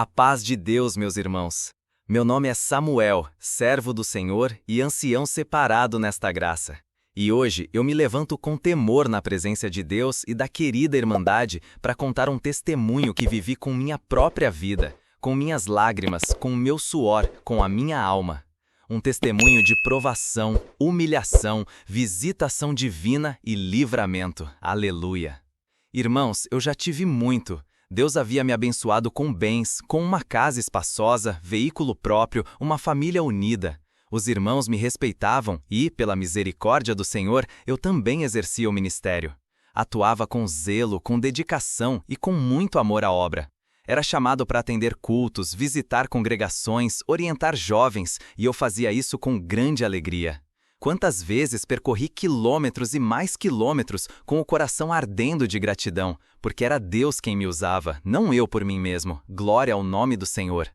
A paz de Deus, meus irmãos. Meu nome é Samuel, servo do Senhor e ancião separado nesta graça. E hoje eu me levanto com temor na presença de Deus e da querida Irmandade para contar um testemunho que vivi com minha própria vida, com minhas lágrimas, com o meu suor, com a minha alma. Um testemunho de provação, humilhação, visitação divina e livramento. Aleluia. Irmãos, eu já tive muito. Deus havia me abençoado com bens, com uma casa espaçosa, veículo próprio, uma família unida. Os irmãos me respeitavam e, pela misericórdia do Senhor, eu também exercia o ministério. Atuava com zelo, com dedicação e com muito amor à obra. Era chamado para atender cultos, visitar congregações, orientar jovens, e eu fazia isso com grande alegria. Quantas vezes percorri quilômetros e mais quilômetros com o coração ardendo de gratidão, porque era Deus quem me usava, não eu por mim mesmo. Glória ao nome do Senhor.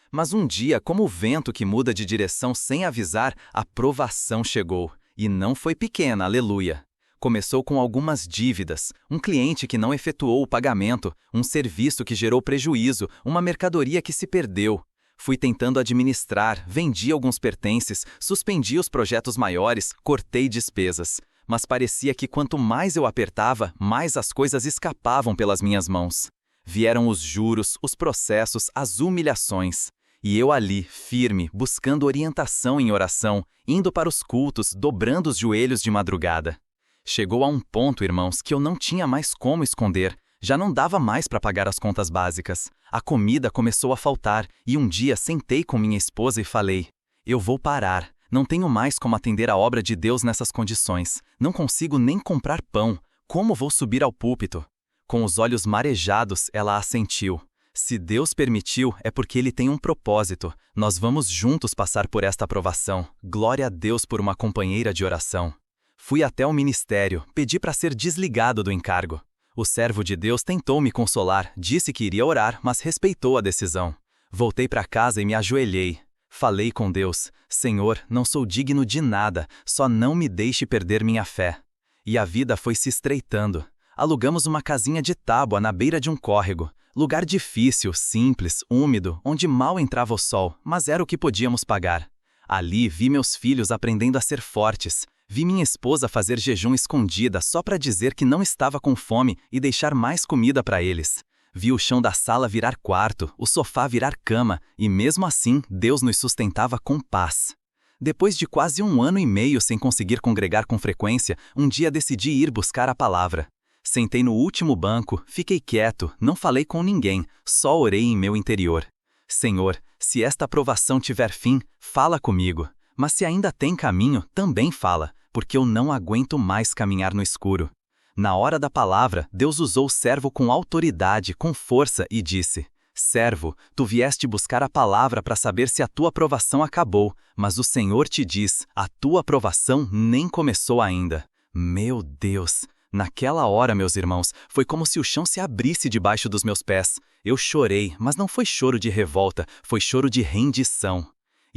Mas um dia, como o vento que muda de direção sem avisar, a provação chegou. E não foi pequena, aleluia. Começou com algumas dívidas, um cliente que não efetuou o pagamento, um serviço que gerou prejuízo, uma mercadoria que se perdeu. Fui tentando administrar, vendi alguns pertences, suspendi os projetos maiores, cortei despesas. Mas parecia que quanto mais eu apertava, mais as coisas escapavam pelas minhas mãos. Vieram os juros, os processos, as humilhações. E eu ali, firme, buscando orientação em oração, indo para os cultos, dobrando os joelhos de madrugada. Chegou a um ponto, irmãos, que eu não tinha mais como esconder. Já não dava mais para pagar as contas básicas. A comida começou a faltar e um dia sentei com minha esposa e falei: eu vou parar. Não tenho mais como atender a obra de Deus nessas condições. Não consigo nem comprar pão. Como vou subir ao púlpito? Com os olhos marejados, ela assentiu. Se Deus permitiu, é porque Ele tem um propósito. Nós vamos juntos passar por esta aprovação. Glória a Deus por uma companheira de oração. Fui até o ministério, pedi para ser desligado do encargo. O servo de Deus tentou me consolar, disse que iria orar, mas respeitou a decisão. Voltei para casa e me ajoelhei. Falei com Deus: Senhor, não sou digno de nada, só não me deixe perder minha fé. E a vida foi se estreitando. Alugamos uma casinha de tábua na beira de um córrego. Lugar difícil, simples, úmido, onde mal entrava o sol, mas era o que podíamos pagar. Ali vi meus filhos aprendendo a ser fortes. Vi minha esposa fazer jejum escondida só para dizer que não estava com fome e deixar mais comida para eles. Vi o chão da sala virar quarto, o sofá virar cama, e mesmo assim Deus nos sustentava com paz. Depois de quase 1 ano e meio sem conseguir congregar com frequência, um dia decidi ir buscar a palavra. Sentei no último banco, fiquei quieto, não falei com ninguém, só orei em meu interior. Senhor, se esta provação tiver fim, fala comigo. Mas se ainda tem caminho, também fala, porque eu não aguento mais caminhar no escuro. Na hora da palavra, Deus usou o servo com autoridade, com força e disse: Servo, tu vieste buscar a palavra para saber se a tua provação acabou, mas o Senhor te diz: a tua provação nem começou ainda. Meu Deus! Naquela hora, meus irmãos, foi como se o chão se abrisse debaixo dos meus pés. Eu chorei, mas não foi choro de revolta, foi choro de rendição.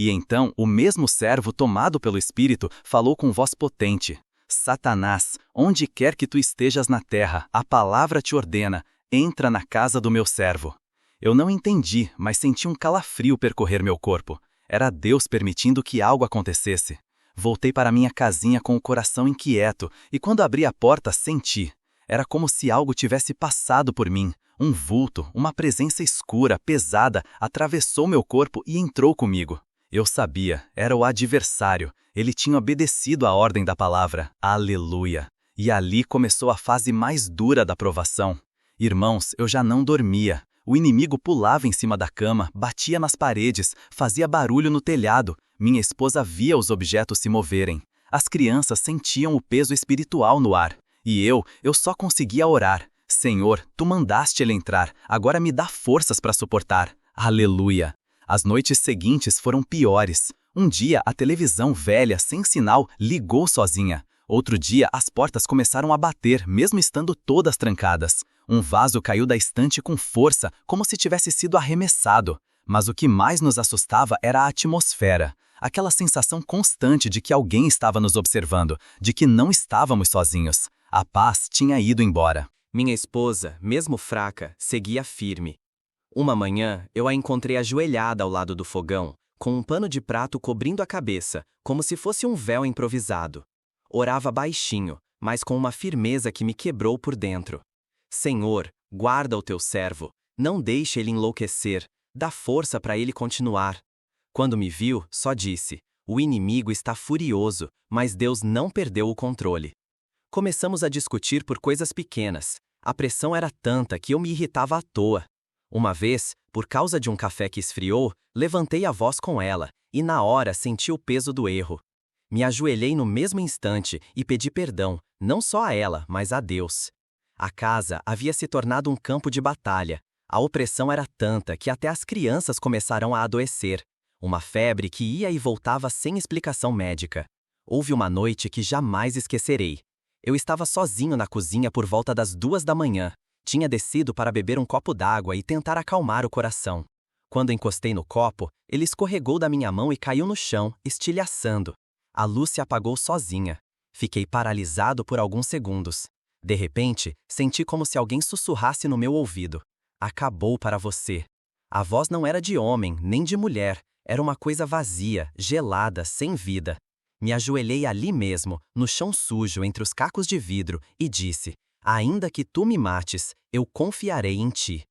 E então, o mesmo servo, tomado pelo Espírito, falou com voz potente: Satanás, onde quer que tu estejas na terra, a palavra te ordena, entra na casa do meu servo. Eu não entendi, mas senti um calafrio percorrer meu corpo. Era Deus permitindo que algo acontecesse. Voltei para minha casinha com o coração inquieto, e quando abri a porta, senti. Era como se algo tivesse passado por mim. Um vulto, uma presença escura, pesada, atravessou meu corpo e entrou comigo. Eu sabia, era o adversário. Ele tinha obedecido à ordem da palavra. Aleluia! E ali começou a fase mais dura da provação. Irmãos, eu já não dormia. O inimigo pulava em cima da cama, batia nas paredes, fazia barulho no telhado. Minha esposa via os objetos se moverem. As crianças sentiam o peso espiritual no ar. E eu só conseguia orar. Senhor, tu mandaste ele entrar, agora me dá forças para suportar. Aleluia! As noites seguintes foram piores. Um dia, a televisão velha, sem sinal, ligou sozinha. Outro dia, as portas começaram a bater, mesmo estando todas trancadas. Um vaso caiu da estante com força, como se tivesse sido arremessado. Mas o que mais nos assustava era a atmosfera. Aquela sensação constante de que alguém estava nos observando, de que não estávamos sozinhos. A paz tinha ido embora. Minha esposa, mesmo fraca, seguia firme. Uma manhã, eu a encontrei ajoelhada ao lado do fogão, com um pano de prato cobrindo a cabeça, como se fosse um véu improvisado. Orava baixinho, mas com uma firmeza que me quebrou por dentro. Senhor, guarda o teu servo, não deixe ele enlouquecer, dá força para ele continuar. Quando me viu, só disse: o inimigo está furioso, mas Deus não perdeu o controle. Começamos a discutir por coisas pequenas. A pressão era tanta que eu me irritava à toa. Uma vez, por causa de um café que esfriou, levantei a voz com ela, e na hora senti o peso do erro. Me ajoelhei no mesmo instante e pedi perdão, não só a ela, mas a Deus. A casa havia se tornado um campo de batalha. A opressão era tanta que até as crianças começaram a adoecer. Uma febre que ia e voltava sem explicação médica. Houve uma noite que jamais esquecerei. Eu estava sozinho na cozinha por volta das 2 da manhã. Tinha descido para beber um copo d'água e tentar acalmar o coração. Quando encostei no copo, ele escorregou da minha mão e caiu no chão, estilhaçando. A luz se apagou sozinha. Fiquei paralisado por alguns segundos. De repente, senti como se alguém sussurrasse no meu ouvido: acabou para você. A voz não era de homem, nem de mulher. Era uma coisa vazia, gelada, sem vida. Me ajoelhei ali mesmo, no chão sujo entre os cacos de vidro, e disse: ainda que tu me mates, eu confiarei em ti.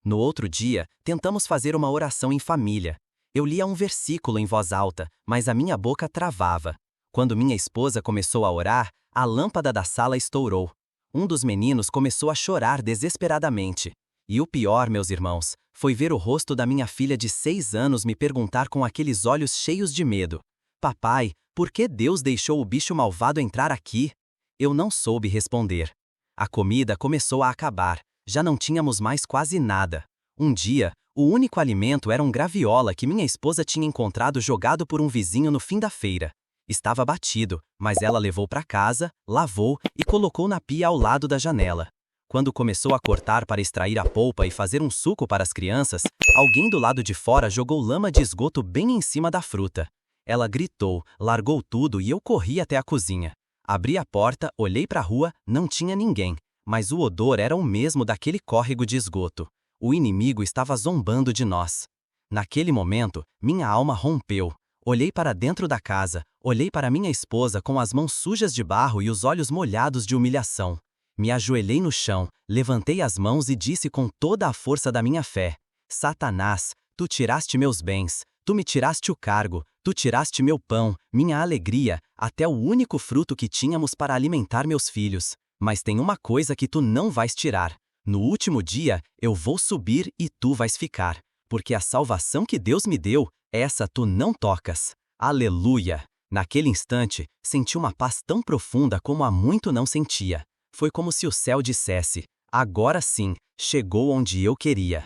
No outro dia, tentamos fazer uma oração em família. Eu lia um versículo em voz alta, mas a minha boca travava. Quando minha esposa começou a orar, a lâmpada da sala estourou. Um dos meninos começou a chorar desesperadamente. E o pior, meus irmãos, foi ver o rosto da minha filha de 6 anos me perguntar com aqueles olhos cheios de medo: papai, por que Deus deixou o bicho malvado entrar aqui? Eu não soube responder. A comida começou a acabar. Já não tínhamos mais quase nada. Um dia, o único alimento era um graviola que minha esposa tinha encontrado jogado por um vizinho no fim da feira. Estava batido, mas ela levou para casa, lavou e colocou na pia ao lado da janela. Quando começou a cortar para extrair a polpa e fazer um suco para as crianças, alguém do lado de fora jogou lama de esgoto bem em cima da fruta. Ela gritou, largou tudo e eu corri até a cozinha. Abri a porta, olhei para a rua, não tinha ninguém, mas o odor era o mesmo daquele córrego de esgoto. O inimigo estava zombando de nós. Naquele momento, minha alma rompeu. Olhei para dentro da casa, olhei para minha esposa com as mãos sujas de barro e os olhos molhados de humilhação. Me ajoelhei no chão, levantei as mãos e disse com toda a força da minha fé: Satanás, tu tiraste meus bens, tu me tiraste o cargo, tu tiraste meu pão, minha alegria, até o único fruto que tínhamos para alimentar meus filhos. Mas tem uma coisa que tu não vais tirar. No último dia, eu vou subir e tu vais ficar. Porque a salvação que Deus me deu, essa tu não tocas. Aleluia! Naquele instante, senti uma paz tão profunda como há muito não sentia. Foi como se o céu dissesse: agora sim, chegou onde eu queria.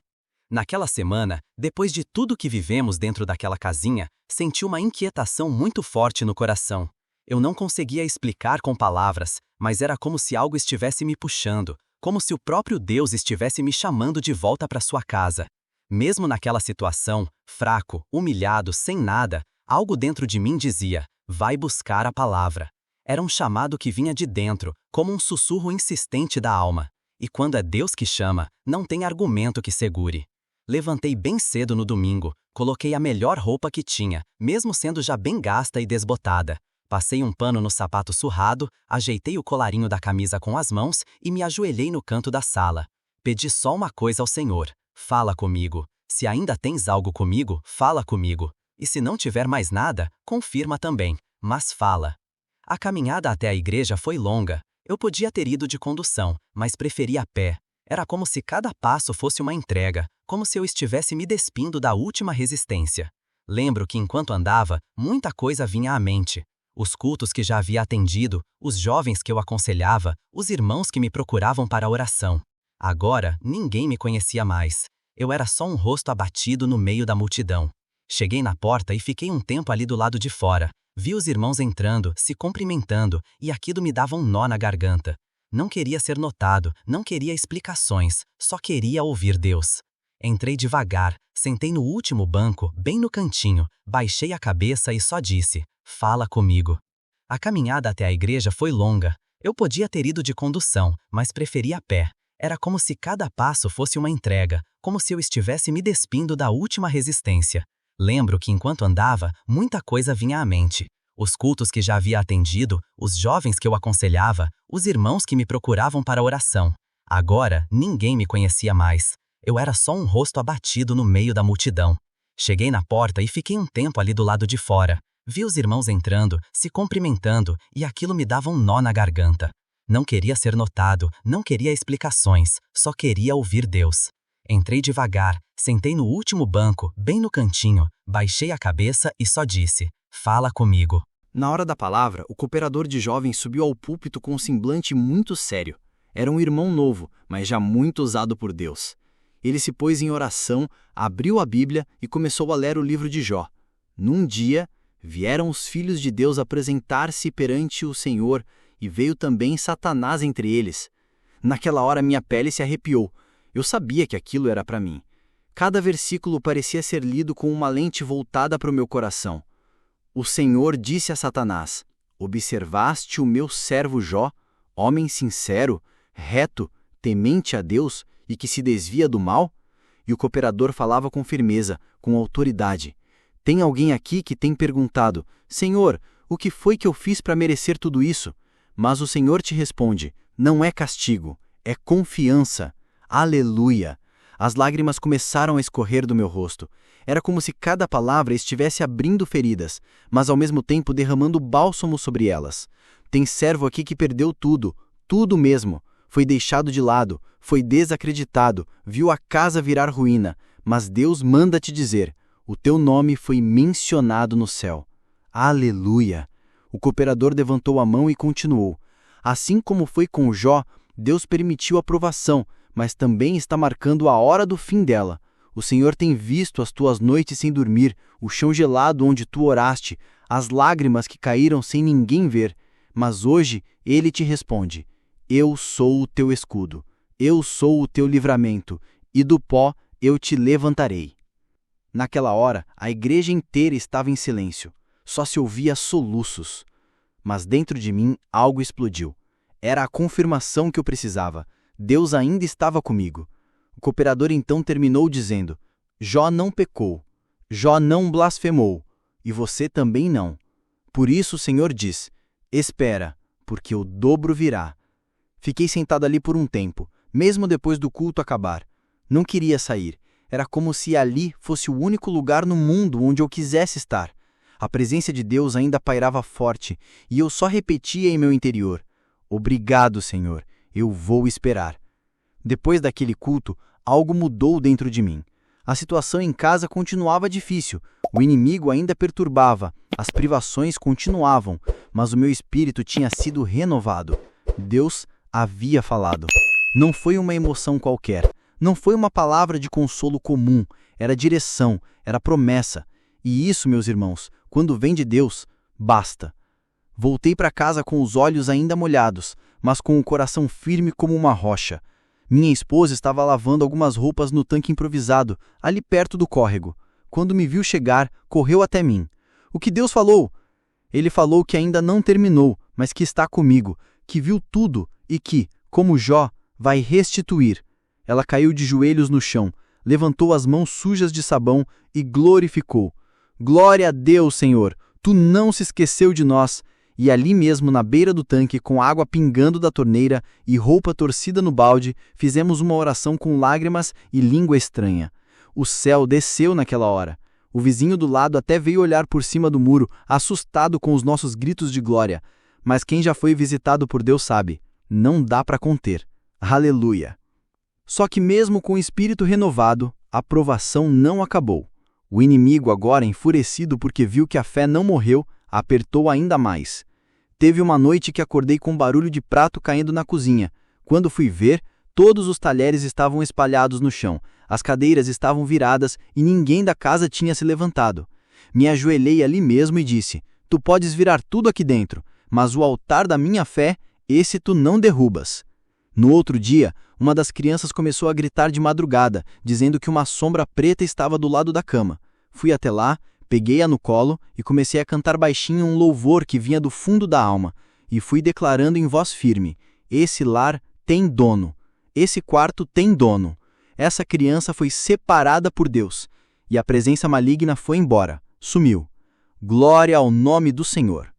Naquela semana, depois de tudo que vivemos dentro daquela casinha, senti uma inquietação muito forte no coração. Eu não conseguia explicar com palavras, mas era como se algo estivesse me puxando, como se o próprio Deus estivesse me chamando de volta para sua casa. Mesmo naquela situação, fraco, humilhado, sem nada, algo dentro de mim dizia: vai buscar a palavra. Era um chamado que vinha de dentro, como um sussurro insistente da alma. E quando é Deus que chama, não tem argumento que segure. Levantei bem cedo no domingo, coloquei a melhor roupa que tinha, mesmo sendo já bem gasta e desbotada. Passei um pano no sapato surrado, ajeitei o colarinho da camisa com as mãos e me ajoelhei no canto da sala. Pedi só uma coisa ao Senhor: fala comigo. Se ainda tens algo comigo, fala comigo. E se não tiver mais nada, confirma também, mas fala. A caminhada até a igreja foi longa. Eu podia ter ido de condução, mas preferi a pé. Era como se cada passo fosse uma entrega, como se eu estivesse me despindo da última resistência. Lembro que enquanto andava, muita coisa vinha à mente. Os cultos que já havia atendido, os jovens que eu aconselhava, os irmãos que me procuravam para a oração. Agora, ninguém me conhecia mais. Eu era só um rosto abatido no meio da multidão. Cheguei na porta e fiquei um tempo ali do lado de fora. Vi os irmãos entrando, se cumprimentando, e aquilo me dava um nó na garganta. Não queria ser notado, não queria explicações, só queria ouvir Deus. Entrei devagar, sentei no último banco, bem no cantinho, baixei a cabeça e só disse: fala comigo. A caminhada até a igreja foi longa. Eu podia ter ido de condução, mas preferi a pé. Era como se cada passo fosse uma entrega, como se eu estivesse me despindo da última resistência. Lembro que enquanto andava, muita coisa vinha à mente. Os cultos que já havia atendido, os jovens que eu aconselhava, os irmãos que me procuravam para a oração. Agora, ninguém me conhecia mais. Eu era só um rosto abatido no meio da multidão. Cheguei na porta e fiquei um tempo ali do lado de fora. Vi os irmãos entrando, se cumprimentando, e aquilo me dava um nó na garganta. Não queria ser notado, não queria explicações, só queria ouvir Deus. Entrei devagar, sentei no último banco, bem no cantinho, baixei a cabeça e só disse: "Fala comigo." Na hora da palavra, o cooperador de jovens subiu ao púlpito com um semblante muito sério. Era um irmão novo, mas já muito usado por Deus. Ele se pôs em oração, abriu a Bíblia e começou a ler o livro de Jó. Num dia, vieram os filhos de Deus apresentar-se perante o Senhor, e veio também Satanás entre eles. Naquela hora minha pele se arrepiou. Eu sabia que aquilo era para mim. Cada versículo parecia ser lido com uma lente voltada para o meu coração. O Senhor disse a Satanás: "Observaste o meu servo Jó, homem sincero, reto, temente a Deus e que se desvia do mal?" E o cooperador falava com firmeza, com autoridade. "Tem alguém aqui que tem perguntado: Senhor, o que foi que eu fiz para merecer tudo isso?" Mas o Senhor te responde: "Não é castigo, é confiança." Aleluia! As lágrimas começaram a escorrer do meu rosto. Era como se cada palavra estivesse abrindo feridas, mas ao mesmo tempo derramando bálsamo sobre elas. Tem servo aqui que perdeu tudo, tudo mesmo. Foi deixado de lado, foi desacreditado, viu a casa virar ruína, mas Deus manda te dizer: o teu nome foi mencionado no céu. Aleluia! O cooperador levantou a mão e continuou: "Assim como foi com Jó, Deus permitiu a provação, mas também está marcando a hora do fim dela. O Senhor tem visto as tuas noites sem dormir, o chão gelado onde tu oraste, as lágrimas que caíram sem ninguém ver. Mas hoje Ele te responde: eu sou o teu escudo, eu sou o teu livramento, e do pó eu te levantarei." Naquela hora, a igreja inteira estava em silêncio. Só se ouvia soluços. Mas dentro de mim algo explodiu. Era a confirmação que eu precisava. Deus ainda estava comigo. O cooperador então terminou dizendo: "Jó não pecou, Jó não blasfemou, e você também não. Por isso o Senhor diz: espera, porque o dobro virá." Fiquei sentado ali por um tempo, mesmo depois do culto acabar. Não queria sair. Era como se ali fosse o único lugar no mundo onde eu quisesse estar. A presença de Deus ainda pairava forte, e eu só repetia em meu interior: "Obrigado, Senhor, eu vou esperar." Depois daquele culto, algo mudou dentro de mim. A situação em casa continuava difícil, o inimigo ainda perturbava, as privações continuavam, mas o meu espírito tinha sido renovado. Deus havia falado. Não foi uma emoção qualquer, não foi uma palavra de consolo comum, era direção, era promessa. E isso, meus irmãos, quando vem de Deus, basta. Voltei para casa com os olhos ainda molhados, mas com o coração firme como uma rocha. Minha esposa estava lavando algumas roupas no tanque improvisado, ali perto do córrego. Quando me viu chegar, correu até mim. "O que Deus falou?" Ele falou que ainda não terminou, mas que está comigo, que viu tudo e que, como Jó, vai restituir. Ela caiu de joelhos no chão, levantou as mãos sujas de sabão e glorificou: "Glória a Deus, Senhor! Tu não se esqueceu de nós." E ali mesmo, na beira do tanque, com água pingando da torneira e roupa torcida no balde, fizemos uma oração com lágrimas e língua estranha. O céu desceu naquela hora. O vizinho do lado até veio olhar por cima do muro, assustado com os nossos gritos de glória. Mas quem já foi visitado por Deus sabe, não dá para conter. Aleluia! Só que mesmo com o espírito renovado, a provação não acabou. O inimigo, agora enfurecido porque viu que a fé não morreu, apertou ainda mais. Teve uma noite que acordei com um barulho de prato caindo na cozinha. Quando fui ver, todos os talheres estavam espalhados no chão, as cadeiras estavam viradas e ninguém da casa tinha se levantado. Me ajoelhei ali mesmo e disse: "Tu podes virar tudo aqui dentro, mas o altar da minha fé, esse tu não derrubas." No outro dia, uma das crianças começou a gritar de madrugada, dizendo que uma sombra preta estava do lado da cama. Fui até lá, peguei-a no colo e comecei a cantar baixinho um louvor que vinha do fundo da alma, e fui declarando em voz firme: "Esse lar tem dono. esse quarto tem dono. Essa criança foi separada por Deus, e a presença maligna foi embora, sumiu. Glória ao nome do Senhor.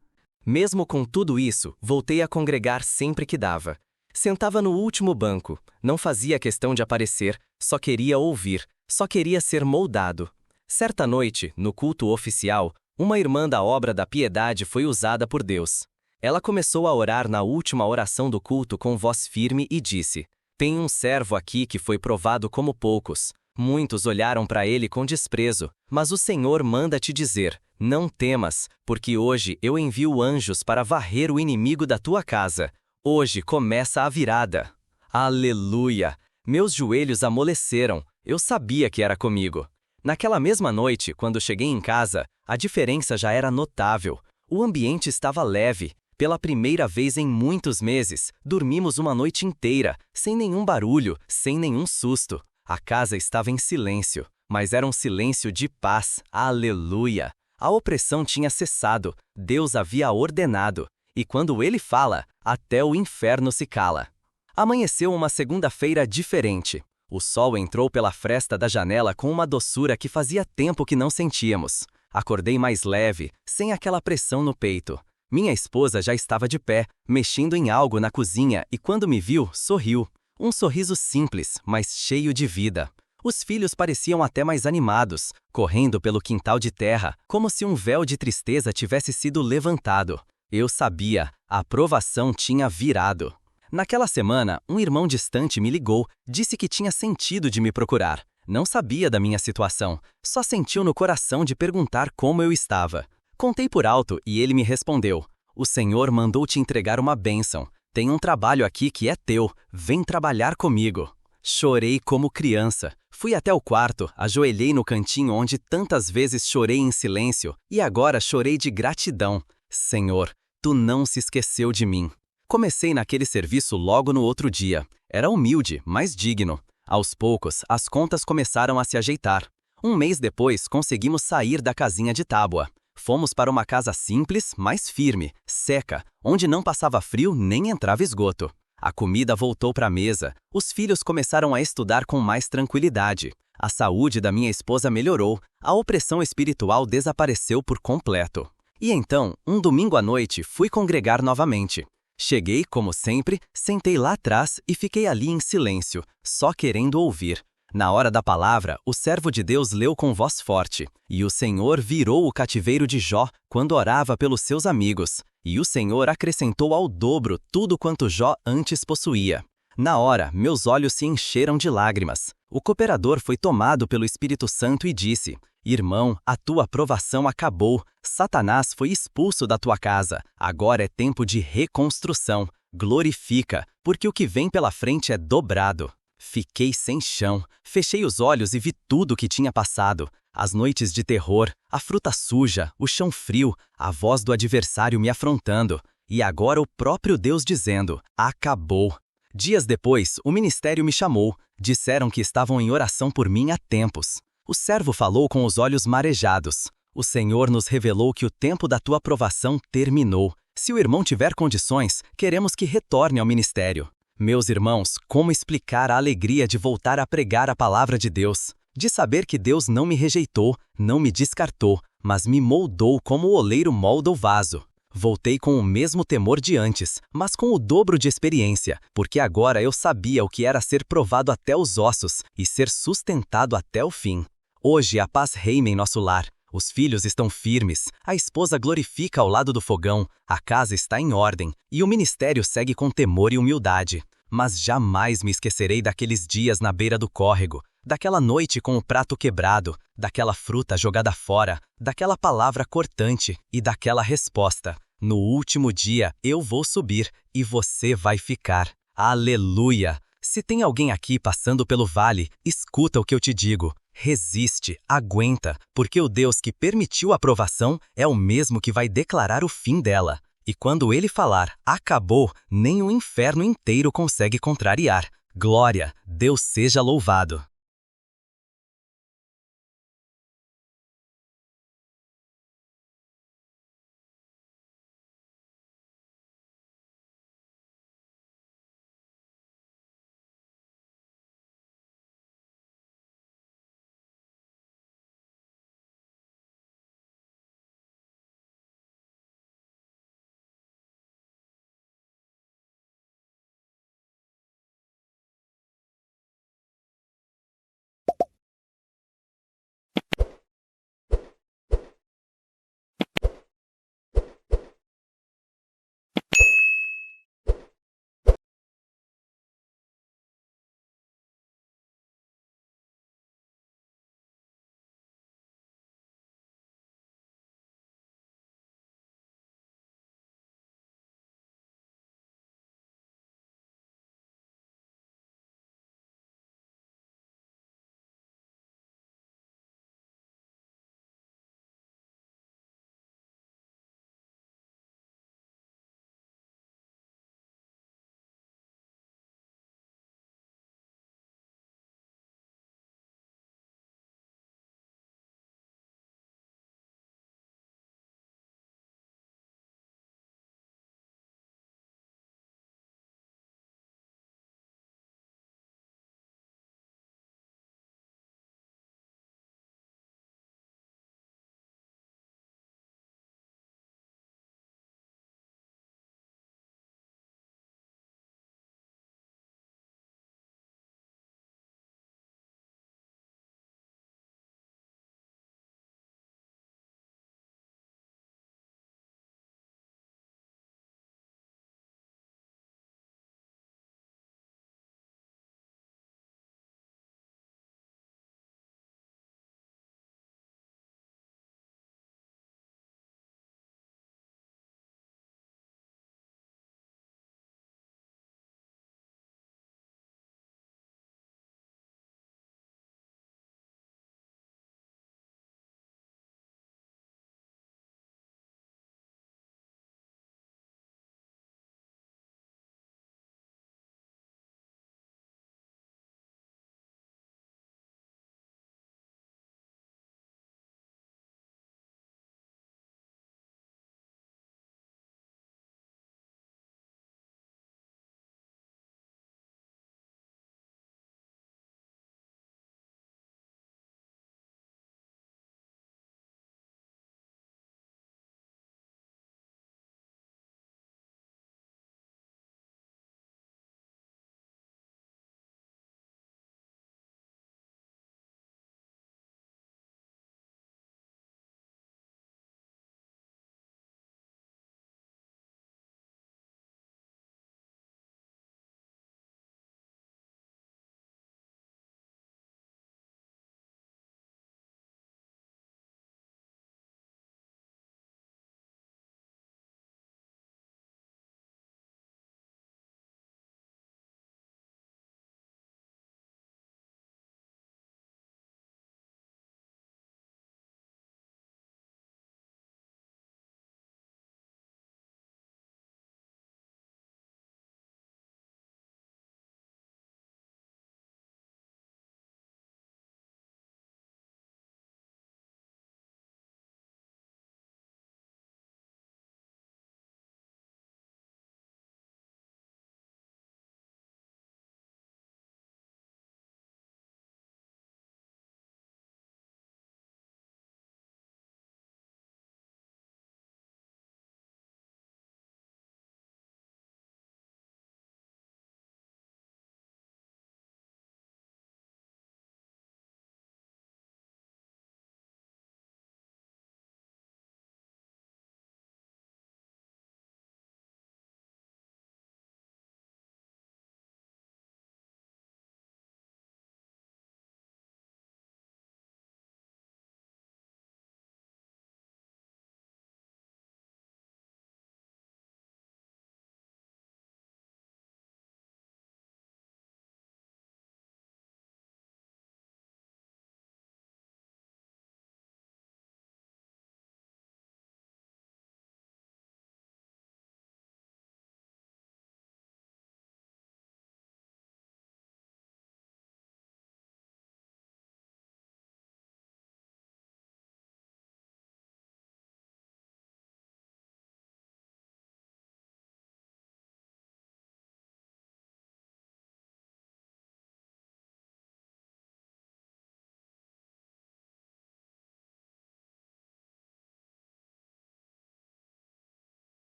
Mesmo com tudo isso, voltei a congregar sempre que dava. Sentava no último banco, não fazia questão de aparecer, só queria ouvir, só queria ser moldado. Certa noite, no culto oficial, uma irmã da Obra da Piedade foi usada por Deus. Ela começou a orar na última oração do culto com voz firme e disse: "Tem um servo aqui que foi provado como poucos. Muitos olharam para ele com desprezo, mas o Senhor manda te dizer: não temas, porque hoje eu envio anjos para varrer o inimigo da tua casa. Hoje começa a virada." Aleluia! Meus joelhos amoleceram, eu sabia que era comigo. Naquela mesma noite, quando cheguei em casa, a diferença já era notável. O ambiente estava leve. Pela primeira vez em muitos meses, dormimos uma noite inteira, sem nenhum barulho, sem nenhum susto. A casa estava em silêncio, mas era um silêncio de paz. Aleluia! A opressão tinha cessado, Deus havia ordenado, e quando Ele fala, até o inferno se cala. Amanheceu uma segunda-feira diferente. O sol entrou pela fresta da janela com uma doçura que fazia tempo que não sentíamos. Acordei mais leve, sem aquela pressão no peito. Minha esposa já estava de pé, mexendo em algo na cozinha e quando me viu, sorriu. Um sorriso simples, mas cheio de vida. Os filhos pareciam até mais animados, correndo pelo quintal de terra, como se um véu de tristeza tivesse sido levantado. Eu sabia, a aprovação tinha virado. Naquela semana, um irmão distante me ligou, disse que tinha sentido de me procurar. Não sabia da minha situação, só sentiu no coração de perguntar como eu estava. Contei por alto e ele me respondeu: "O Senhor mandou te entregar uma bênção. Tem um trabalho aqui que é teu, vem trabalhar comigo." Chorei como criança. Fui até o quarto, ajoelhei no cantinho onde tantas vezes chorei em silêncio, e agora chorei de gratidão. Senhor, Tu não se esqueceu de mim. Comecei naquele serviço logo no outro dia. Era humilde, mas digno. Aos poucos, as contas começaram a se ajeitar. Um mês depois, conseguimos sair da casinha de tábua. Fomos para uma casa simples, mas firme, seca, onde não passava frio nem entrava esgoto. A comida voltou para a mesa, os filhos começaram a estudar com mais tranquilidade. A saúde da minha esposa melhorou, a opressão espiritual desapareceu por completo. E então, um domingo à noite, fui congregar novamente. Cheguei, como sempre, sentei lá atrás e fiquei ali em silêncio, só querendo ouvir. Na hora da palavra, o servo de Deus leu com voz forte: "E o Senhor virou o cativeiro de Jó quando orava pelos seus amigos. E o Senhor acrescentou ao dobro tudo quanto Jó antes possuía." Na hora, meus olhos se encheram de lágrimas. O cooperador foi tomado pelo Espírito Santo e disse: "Irmão, a tua provação acabou. Satanás foi expulso da tua casa. Agora é tempo de reconstrução. Glorifica, porque o que vem pela frente é dobrado." Fiquei sem chão, fechei os olhos e vi tudo o que tinha passado. As noites de terror, a fruta suja, o chão frio, a voz do adversário me afrontando. E agora o próprio Deus dizendo: "Acabou." Dias depois, o ministério me chamou. Disseram que estavam em oração por mim há tempos. O servo falou com os olhos marejados: "O Senhor nos revelou que o tempo da tua provação terminou. Se o irmão tiver condições, queremos que retorne ao ministério." Meus irmãos, como explicar a alegria de voltar a pregar a palavra de Deus? De saber que Deus não me rejeitou, não me descartou, mas me moldou como o oleiro molda o vaso. Voltei com o mesmo temor de antes, mas com o dobro de experiência, porque agora eu sabia o que era ser provado até os ossos e ser sustentado até o fim. Hoje a paz reina em nosso lar. Os filhos estão firmes, a esposa glorifica ao lado do fogão, a casa está em ordem e o ministério segue com temor e humildade. Mas jamais me esquecerei daqueles dias na beira do córrego, daquela noite com o prato quebrado, daquela fruta jogada fora, daquela palavra cortante e daquela resposta: "No último dia eu vou subir e você vai ficar." Aleluia! Se tem alguém aqui passando pelo vale, escuta o que eu te digo. Resiste, aguenta, porque o Deus que permitiu a provação é o mesmo que vai declarar o fim dela. E quando Ele falar, acabou, nem o inferno inteiro consegue contrariar. Glória, Deus seja louvado.